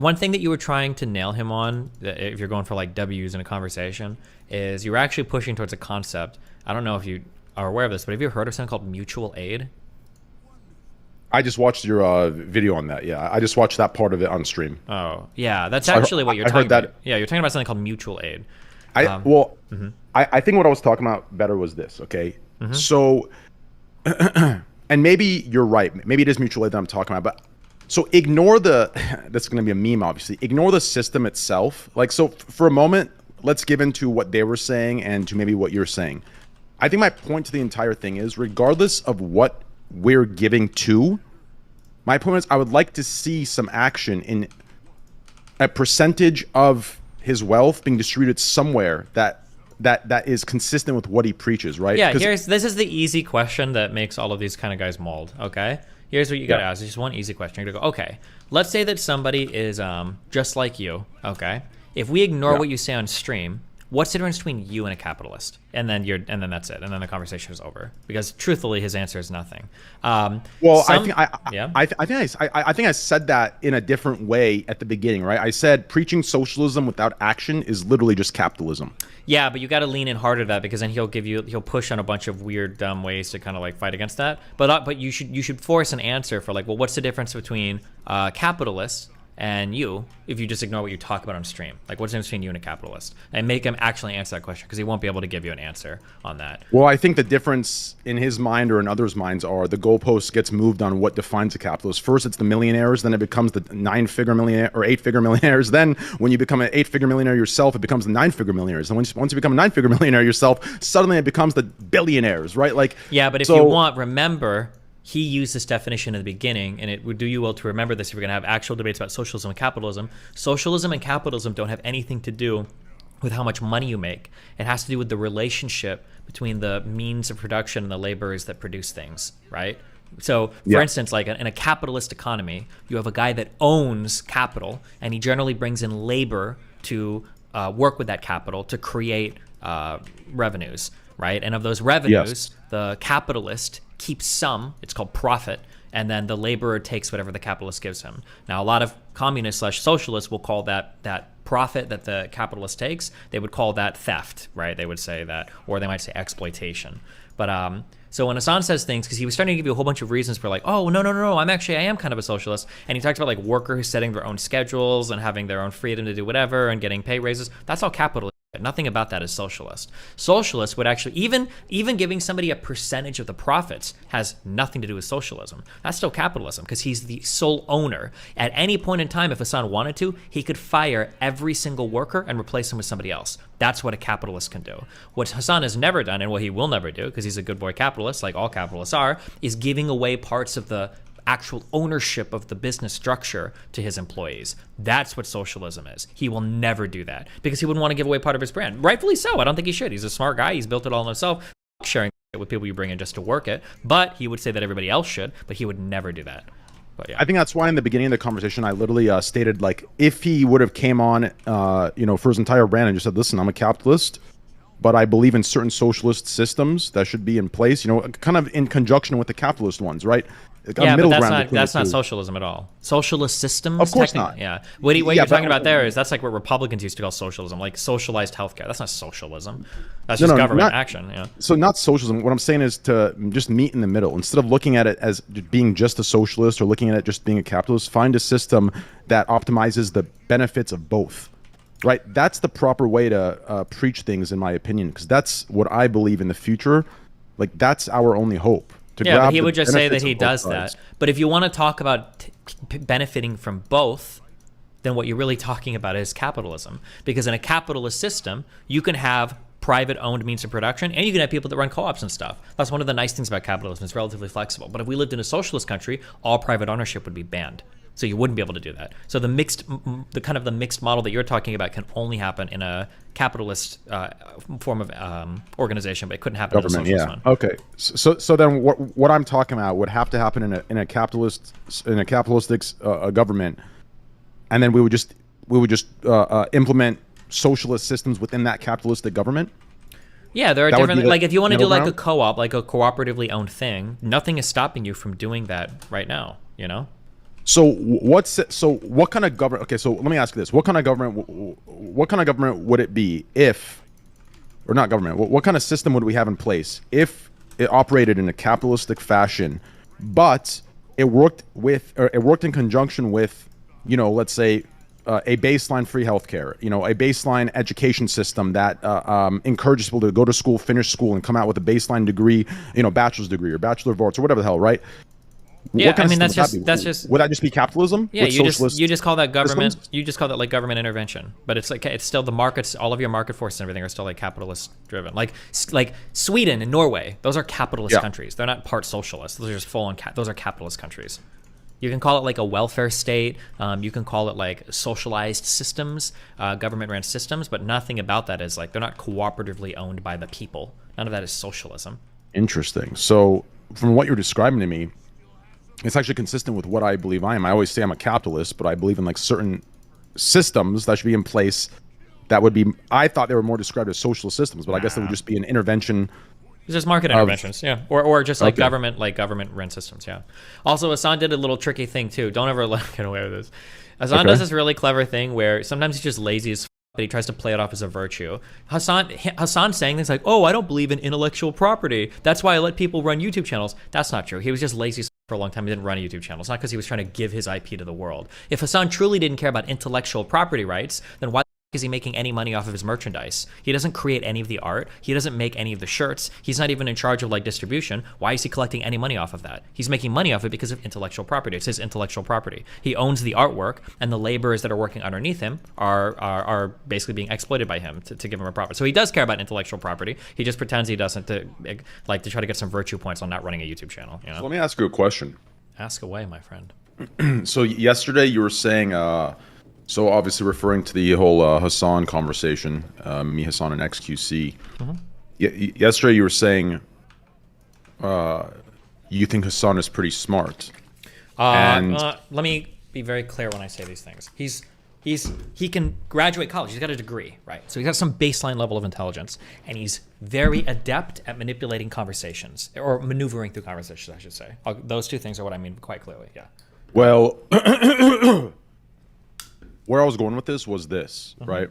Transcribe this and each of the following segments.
One thing that you were trying to nail him on, if you're going for like W's in a conversation, is you were actually pushing towards a concept. I don't know if you are aware of this, but have you ever heard of something called mutual aid? I just watched your video on that. Yeah, I just watched that part of it on stream. Oh, yeah, that's actually what you're talking about. Yeah, you're talking about something called mutual aid. I think what I was talking about better was this. Okay, so, and maybe you're right. Maybe it is mutual aid that I'm talking about, but. So ignore that's going to be a meme, obviously. Ignore the system itself. Like, so for a moment, let's give into what they were saying and to maybe what you're saying. I think my point to the entire thing is, regardless of what we're giving to, my point is I would like to see some action in a percentage of his wealth being distributed somewhere that is consistent with what he preaches, right? Yeah, this is the easy question that makes all of these kind of guys mauled, okay? Here's what you gotta ask. It's just one easy question. You're gonna go, okay, let's say that somebody is just like you, okay? If we ignore what you say on stream, what's the difference between you and a capitalist? And then that's it. And then the conversation is over. Because truthfully, his answer is nothing. I think I said that in a different way at the beginning, right? I said preaching socialism without action is literally just capitalism. Yeah, but you got to lean in hard at that, because then he'll push on a bunch of weird, dumb ways to kind of like fight against that. But you should force an answer for like, well, what's the difference between capitalists and you if you just ignore what you talk about on stream? Like, what's the difference between you and a capitalist? And make him actually answer that question, because he won't be able to give you an answer on that. Well, I think the difference in his mind or in others' minds are the goalpost gets moved on what defines a capitalist. First, it's the millionaires, then it becomes the 9-figure millionaire or 8-figure millionaires. Then when you become an 8-figure millionaire yourself, it becomes the 9-figure millionaires. And once you become a 9-figure millionaire yourself, suddenly it becomes the billionaires, right? Like, yeah, but if you want, remember, he used this definition in the beginning, and it would do you well to remember this if you're going to have actual debates about socialism and capitalism. Socialism and capitalism don't have anything to do with how much money you make. It has to do with the relationship between the means of production and the laborers that produce things, right? So, for instance, like in a capitalist economy, you have a guy that owns capital, and he generally brings in labor to work with that capital to create revenues, right? And of those revenues, the capitalist keeps some, it's called profit, and then the laborer takes whatever the capitalist gives him. Now, a lot of communists/socialists will call that profit that the capitalist takes, they would call that theft, right? They would say that, or they might say exploitation. But so when Hasan says things, because he was starting to give you a whole bunch of reasons for like, oh, no, I am kind of a socialist. And he talks about like workers setting their own schedules and having their own freedom to do whatever and getting pay raises. That's all capitalist. Nothing about that is socialist. Socialist would actually, even giving somebody a percentage of the profits has nothing to do with socialism. That's still capitalism, because he's the sole owner. At any point in time, if Hasan wanted to, he could fire every single worker and replace him with somebody else. That's what a capitalist can do. What Hasan has never done, and what he will never do, because he's a good boy capitalist, like all capitalists are, is giving away parts of the actual ownership of the business structure to his employees. That's what socialism is. He will never do that, because he wouldn't want to give away part of his brand. Rightfully so. I don't think he should. He's a smart guy. He's built it all himself. Sharing it with people you bring in just to work it. But he would say that everybody else should, but he would never do that. But yeah. I think that's why in the beginning of the conversation, I literally stated, like, if he would have came on, for his entire brand and just said, listen, I'm a capitalist, but I believe in certain socialist systems that should be in place, kind of in conjunction with the capitalist ones, right? Yeah, but that's not socialism at all. Socialist systems? Of course not. Yeah. What you're talking about there is, that's like what Republicans used to call socialism, like socialized healthcare. That's not socialism. That's just government action. Yeah. So not socialism. What I'm saying is to just meet in the middle. Instead of looking at it as being just a socialist or looking at it just being a capitalist, find a system that optimizes the benefits of both. Right? That's the proper way to preach things, in my opinion, because that's what I believe in the future. Like, that's our only hope. Yeah, but he would just say that he does that. But if you want to talk about benefiting from both, then what you're really talking about is capitalism. Because in a capitalist system, you can have private-owned means of production, and you can have people that run co-ops and stuff. That's one of the nice things about capitalism. It's relatively flexible. But if we lived in a socialist country, all private ownership would be banned. So you wouldn't be able to do that. So the mixed model that you're talking about can only happen in a capitalist form of organization, but it couldn't happen in a socialist one. Okay. So then what I'm talking about would have to happen in a capitalistic government, and then we would just implement socialist systems within that capitalistic government. Yeah, there are different, like if you want to do like a co-op, like a cooperatively owned thing, nothing is stopping you from doing that right now, what kind of government? Okay, so let me ask you this: what kind of government? What kind of government would it be if, or not government? What kind of system would we have in place if it operated in a capitalistic fashion, but it worked in conjunction with, let's say, a baseline free healthcare, a baseline education system that encourages people to go to school, finish school, and come out with a baseline degree, bachelor's degree or bachelor of arts or whatever the hell, right? Yeah, I mean that's just would that just be capitalism? Yeah, you just call that government. Systems? You just call that like government intervention, but it's still the markets. All of your market forces and everything are still like capitalist driven. Like Sweden and Norway, those are capitalist countries. They're not part socialist. Those are just full on. Those are capitalist countries. You can call it like a welfare state. You can call it like socialized systems, government-run systems, but nothing about that is like they're not cooperatively owned by the people. None of that is socialism. Interesting. So from what you're describing to me, it's actually consistent with what I believe I am. I always say I'm a capitalist, but I believe in like certain systems that should be in place that would be, I thought they were more described as socialist systems, but I guess it would just be an intervention. It's just market interventions, yeah. Or just like government run systems, yeah. Also, Hasan did a little tricky thing too. Don't ever let him get away with this. Hasan does this really clever thing where sometimes he's just lazy as but he tries to play it off as a virtue. Hasan saying things like, oh, I don't believe in intellectual property. That's why I let people run YouTube channels. That's not true. He was just lazy for a long time. He didn't run a YouTube channel. It's not because he was trying to give his IP to the world. If Hasan truly didn't care about intellectual property rights, then why is he making any money off of his merchandise? He doesn't create any of the art. He doesn't make any of the shirts. He's not even in charge of like distribution. Why is he collecting any money off of that? He's making money off it because of intellectual property. It's his intellectual property. He owns the artwork, and the laborers that are working underneath him are basically being exploited by him to give him a profit. So he does care about intellectual property. He just pretends he doesn't to try to get some virtue points on not running a YouTube channel. You know? So let me ask you a question. Ask away, my friend. So yesterday you were saying. So obviously referring to the whole Hasan conversation, me, Hasan, and XQC. Yesterday you were saying you think Hasan is pretty smart. Let me be very clear when I say these things. He can graduate college. He's got a degree, right? So he's got some baseline level of intelligence, and he's very adept at manipulating conversations or maneuvering through conversations, I should say. Those two things are what I mean quite clearly. Yeah. Well. Where I was going with this was this, right?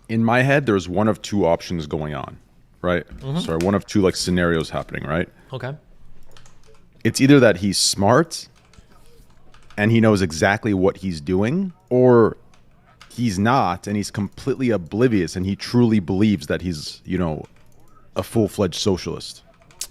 In my head, there's one of two options going on, right? Sorry, one of two like scenarios happening, right? Okay. It's either that he's smart and he knows exactly what he's doing, or he's not and he's completely oblivious and he truly believes that he's, a full-fledged socialist.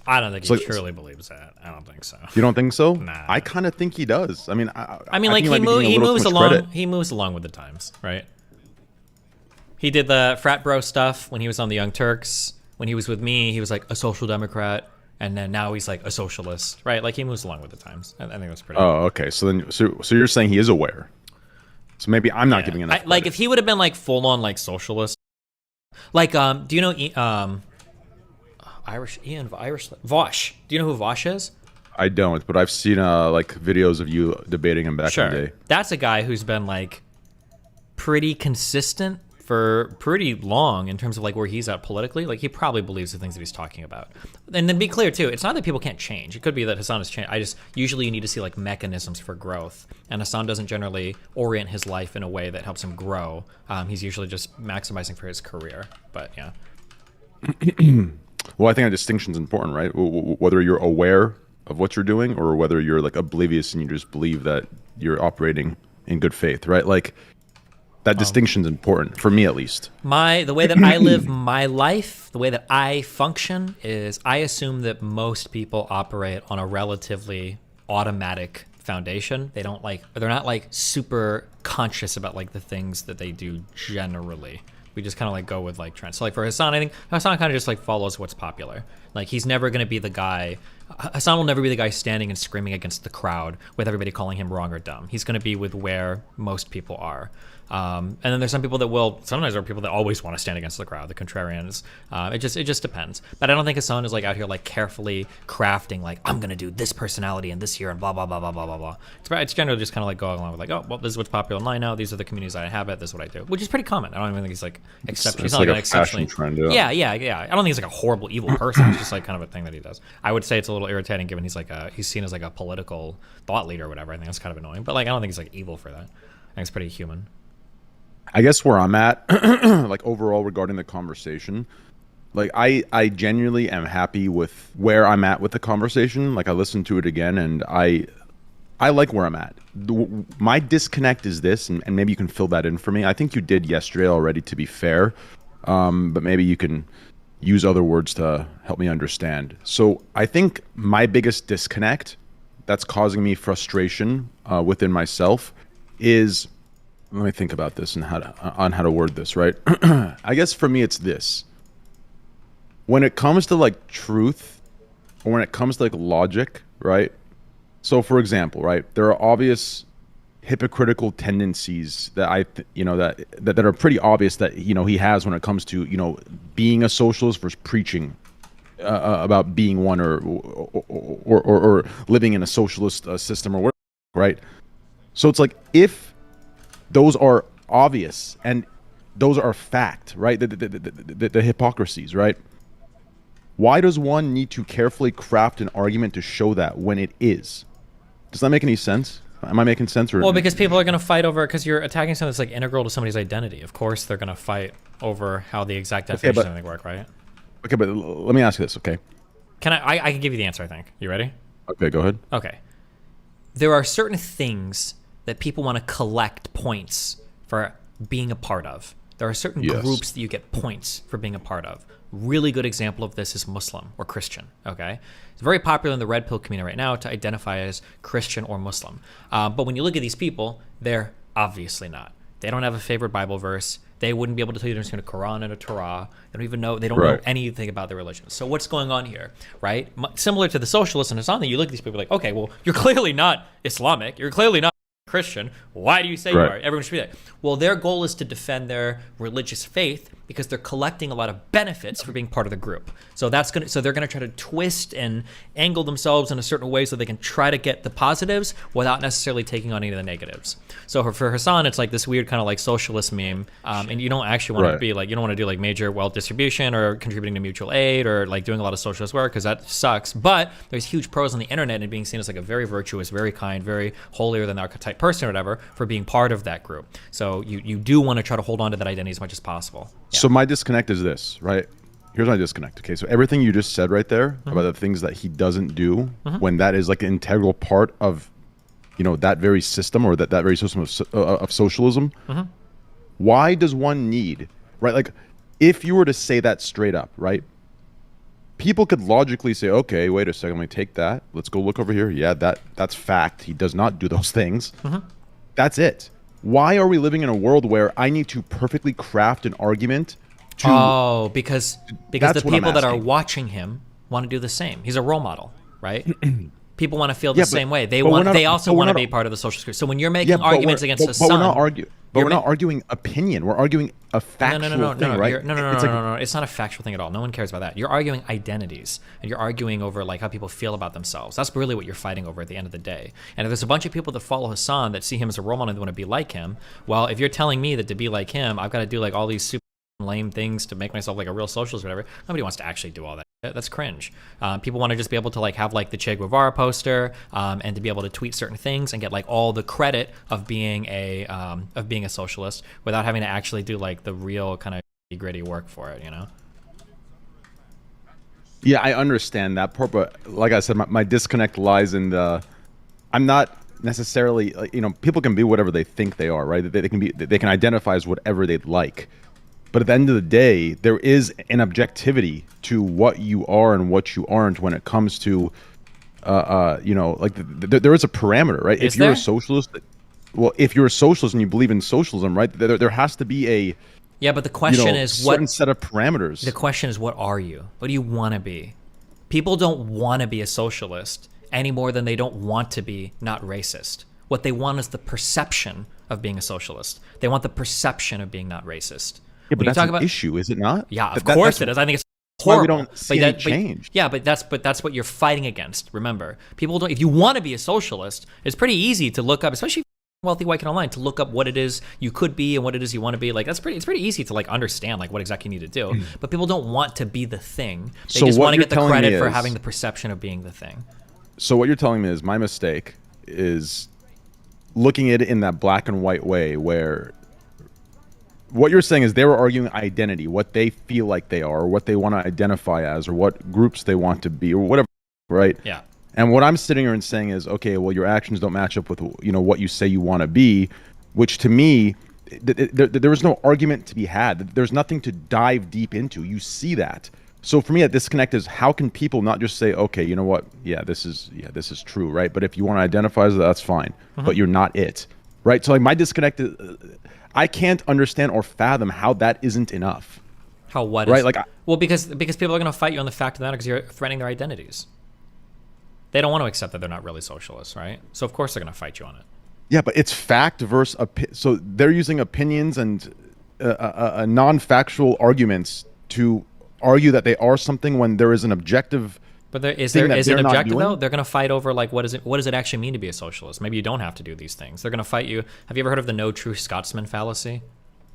I don't think he truly believes that. I don't think so. You don't think so? Nah. I kind of think he does. I mean, he moves along. He moves along with the times, right? He did the frat bro stuff when he was on the Young Turks. When he was with me, he was like a social democrat, and then now he's like a socialist, right? Like he moves along with the times. I think that's pretty. Oh, okay. So you're saying he is aware. So maybe I'm not giving enough. Like if he would have been like full on like socialist, like do you know Irish Vosh. Do you know who Vosh is? I don't, but I've seen like videos of you debating him back in the day. That's a guy who's been like pretty consistent for pretty long in terms of like where he's at politically. Like he probably believes the things that he's talking about. And then be clear too, it's not that people can't change. It could be that Hasan has changed. Usually you need to see like mechanisms for growth. And Hasan doesn't generally orient his life in a way that helps him grow. He's usually just maximizing for his career. But yeah. Well, I think a distinction is important, right? Whether you're aware of what you're doing or whether you're like oblivious and you just believe that you're operating in good faith, right? Like that distinction is important for me, at least. The way that I live my life, the way that I function is I assume that most people operate on a relatively automatic foundation. They're not like super conscious about like the things that they do generally. We just kind of like go with like trends. So like for Hasan, I think Hasan kind of just like follows what's popular. Like he's never going to be the guy, Hasan will never be the guy standing and screaming against the crowd with everybody calling him wrong or dumb. He's going to be with where most people are. And then there's some people that sometimes there are people that always want to stand against the crowd, the contrarians. It just depends. But I don't think Hasan is like out here like carefully crafting like, I'm going to do this personality in this year and blah, blah, blah, blah, blah, blah, blah. It's generally just kind of like going along with like, oh, well, this is what's popular online now. These are the communities I inhabit. This is what I do, which is pretty common. I don't even think he's like exceptional. He's not like an exceptionally. Trend, yeah. I don't think he's like a horrible, evil person. It's just like kind of a thing that he does. I would say it's a little irritating given he's seen as like a political thought leader or whatever. I think that's kind of annoying. But like I don't think he's like evil for that. I think it's pretty human. I guess where I'm at, like overall regarding the conversation, like I genuinely am happy with where I'm at with the conversation. Like I listened to it again, and I like where I'm at. My disconnect is this, and maybe you can fill that in for me. I think you did yesterday already, to be fair, but maybe you can use other words to help me understand. So I think my biggest disconnect that's causing me frustration within myself is, let me think about this and how to word this, right? I guess for me it's this. When it comes to like truth, or when it comes to like logic, right? So for example, right, there are obvious hypocritical tendencies that that are pretty obvious that he has when it comes to being a socialist versus preaching about being one, or living in a socialist system or whatever, right? So it's like, if those are obvious and those are fact, right? The hypocrisies, right? Why does one need to carefully craft an argument to show that when it is? Does that make any sense? Am I making sense? Or well, because people are going to fight over it because you're attacking something that's like integral to somebody's identity. Of course, they're going to fight over how the exact definition of everything work, right? Okay, but let me ask you this, okay? Can I can give you the answer, I think. You ready? Okay, go ahead. Okay. There are certain things that people want to collect points for being a part of. There are certain groups that you get points for being a part of. Really good example of this is Muslim or Christian, okay? It's very popular in the red pill community right now to identify as Christian or Muslim. But when you look at these people, they're obviously not. They don't have a favorite Bible verse. They wouldn't be able to tell you there's a Quran and a Torah. They don't even know, they don't know anything about their religion. So what's going on here, right? Similar to the socialists and Hasan, you look at these people like, okay, well, you're clearly not Islamic. You're clearly not Christian. Why do you say you are? Everyone should be that. Well, their goal is to defend their religious faith because they're collecting a lot of benefits for being part of the group. So they're gonna try to twist and angle themselves in a certain way so they can try to get the positives without necessarily taking on any of the negatives. So for Hasan, it's like this weird kind of like socialist meme, and you don't actually want to be like, you don't want to do like major wealth distribution or contributing to mutual aid or like doing a lot of socialist work, because that sucks. But there's huge pros on the internet and being seen as like a very virtuous, very kind, very holier than thou type person or whatever for being part of that group. So you do want to try to hold on to that identity as much as possible. Yeah. So my disconnect is this, right? Here's my disconnect. Okay, so everything you just said right there about the things that he doesn't do when that is like an integral part of, that very system, or that very system of socialism. Why does one need, right? Like, if you were to say that straight up, right? People could logically say, okay, wait a second, let me take that. Let's go look over here. Yeah, that's fact. He does not do those things. That's it. Why are we living in a world where I need to perfectly craft an argument to... because the people that are watching him want to do the same. He's a role model, right? People want to feel the same way. They also want to be part of the social group. So when you're making arguments against Hasan... But we're not arguing. But we're not arguing opinion. We're arguing a factual thing, right? No. It's not a factual thing at all. No one cares about that. You're arguing identities, and you're arguing over like how people feel about themselves. That's really what you're fighting over at the end of the day. And if there's a bunch of people that follow Hasan that see him as a role model and they want to be like him, well, if you're telling me that to be like him, I've got to do like all these super lame things to make myself like a real socialist or whatever, nobody wants to actually do all that. That's cringe. People want to just be able to like have like the Che Guevara poster and to be able to tweet certain things and get like all the credit of being a socialist without having to actually do like the real kind of gritty work for it, Yeah, I understand that part, but like I said, my disconnect lies in I'm not necessarily, people can be whatever they think they are, right? They can identify as whatever they'd like. But at the end of the day, there is an objectivity to what you are and what you aren't when it comes to, there is a parameter, right? If you're a socialist, if you're a socialist and you believe in socialism, right, there has to be a but the question is certain set of parameters. The question is, what are you? What do you want to be? People don't want to be a socialist any more than they don't want to be not racist. What they want is the perception of being a socialist. They want the perception of being not racist. Yeah, but that's an issue, is it not? Yeah, of course it is. I think it's horrible. Why we don't see any change. But that's what you're fighting against. Remember, people don't. If you want to be a socialist, it's pretty easy to look up, especially if wealthy white kid online to look up what it is you could be and what it is you want to be. Like it's pretty easy to like understand like what exactly you need to do. But people don't want to be the thing. They just want to get the credit for having the perception of being the thing. So what you're telling me is my mistake is looking at it in that black and white way, where what you're saying is they were arguing identity, what they feel like they are, or what they want to identify as, or what groups they want to be, or whatever, right? Yeah. And what I'm sitting here and saying is, okay, well, your actions don't match up with, you know, what you say you want to be, which to me, there was no argument to be had. There's nothing to dive deep into. You see that. So for me, that disconnect is, how can people not just say, okay, you know what? Yeah, this is true, right? But if you want to identify as that, that's fine. But you're not it, right? So like my disconnect is, I can't understand or fathom how that isn't enough. How what? Right? Is, like, well, because people are going to fight you on the fact of the matter because you're threatening their identities. They don't want to accept that they're not really socialists, right? So of course they're going to fight you on it. Yeah, but it's fact versus so they're using opinions and non-factual arguments to argue that they are something when there is an objective. But is it objective though? They're going to fight over like what does it actually mean to be a socialist? Maybe you don't have to do these things. They're going to fight you. Have you ever heard of the no true Scotsman fallacy?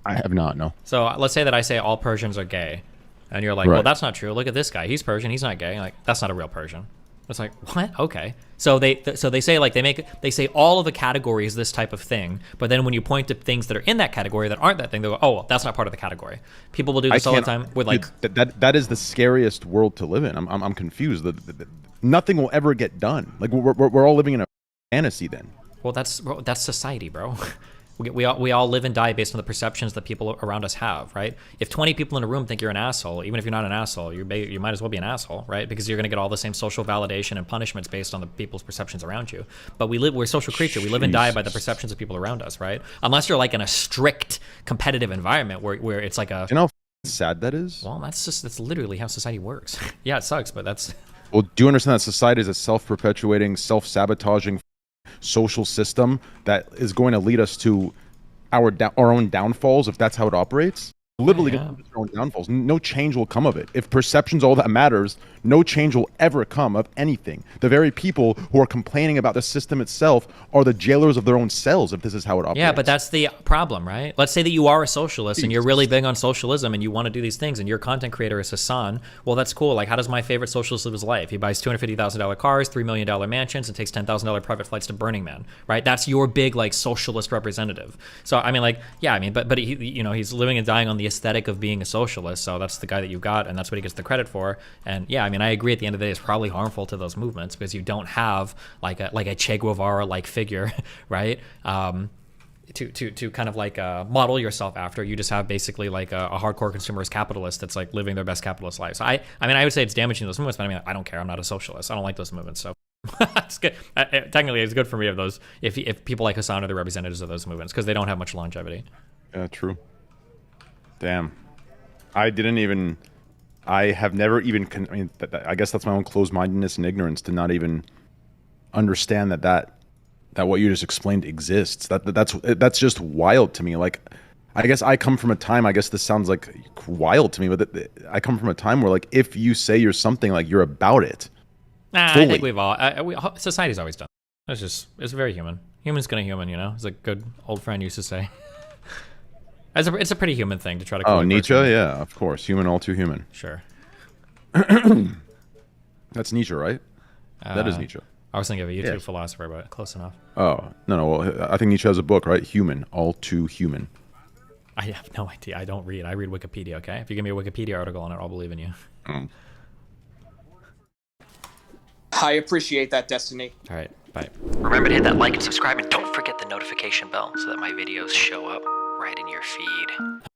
I have not. No. So let's say that I say all Persians are gay, and you're like, well, that's not true. Look at this guy. He's Persian. He's not gay. Like that's not a real Persian. It's like, what? Okay. So they say like they say all of the categories this type of thing, but then when you point to things that are in that category that aren't that thing, they go, oh, well, that's not part of the category. People will do this all the time with like that is the scariest world to live in. I'm confused. Nothing will ever get done. Like we're all living in a fantasy then. Well, that's society, bro. We all live and die based on the perceptions that people around us have, right? If 20 people in a room think you're an asshole, even if you're not an asshole, you might as well be an asshole, right? Because you're going to get all the same social validation and punishments based on the people's perceptions around you. But we're a social creature. We live and die by the perceptions of people around us, right? Unless you're like in a strict competitive environment where it's like a... You know how sad that is? Well, that's literally how society works. Yeah, it sucks, but that's... Well, do you understand that society is a self-perpetuating, self-sabotaging social system that is going to lead us to our own downfalls if that's how it operates? Literally our own downfalls. No change will come of it. If perception's all that matters, no change will ever come of anything. The very people who are complaining about the system itself are the jailers of their own cells if this is how it operates. Yeah, but that's the problem, right? Let's say that you are a socialist and you're really big on socialism and you want to do these things and your content creator is Hasan. Well, that's cool. Like, how does my favorite socialist live his life? He buys $250,000 cars, $3 million mansions, and takes $10,000 private flights to Burning Man, right? That's your big, like, socialist representative. So, I mean, like, yeah, I mean, but he, you know, he's living and dying on the aesthetic of being a socialist, so that's the guy that you got, and that's what he gets the credit for. And yeah, I mean, I agree. At the end of the day, it's probably harmful to those movements because you don't have like a Che Guevara like figure, right? To kind of like model yourself after. You just have basically like a hardcore consumerist capitalist that's like living their best capitalist life. So I mean, I would say it's damaging those movements, but I mean, I don't care. I'm not a socialist. I don't like those movements. So it's good. Technically, it's good for me if people like Hasan are the representatives of those movements because they don't have much longevity. Yeah, true. Damn. I have never even, I mean, I guess that's my own closed-mindedness and ignorance to not even understand that what you just explained exists. That's just wild to me. Like, I guess I come from a time, I guess this sounds like wild to me, but I come from a time where like, if you say you're something, like you're about it. Nah, fully. I think we've all, society's always done. It's very human. Human's gonna human, you know, as a good old friend used to say. It's a pretty human thing to try to. Oh, Nietzsche, yeah, of course, human, all too human. Sure. That's Nietzsche, right? That is Nietzsche. I was thinking of a YouTube philosopher, but close enough. Oh no, well, I think Nietzsche has a book, right? Human, all too human. I have no idea. I don't read. I read Wikipedia. Okay, if you give me a Wikipedia article on it, I'll believe in you. I appreciate that, Destiny. All right, bye. Remember to hit that like and subscribe, and don't forget the notification bell so that my videos show up right in your feed.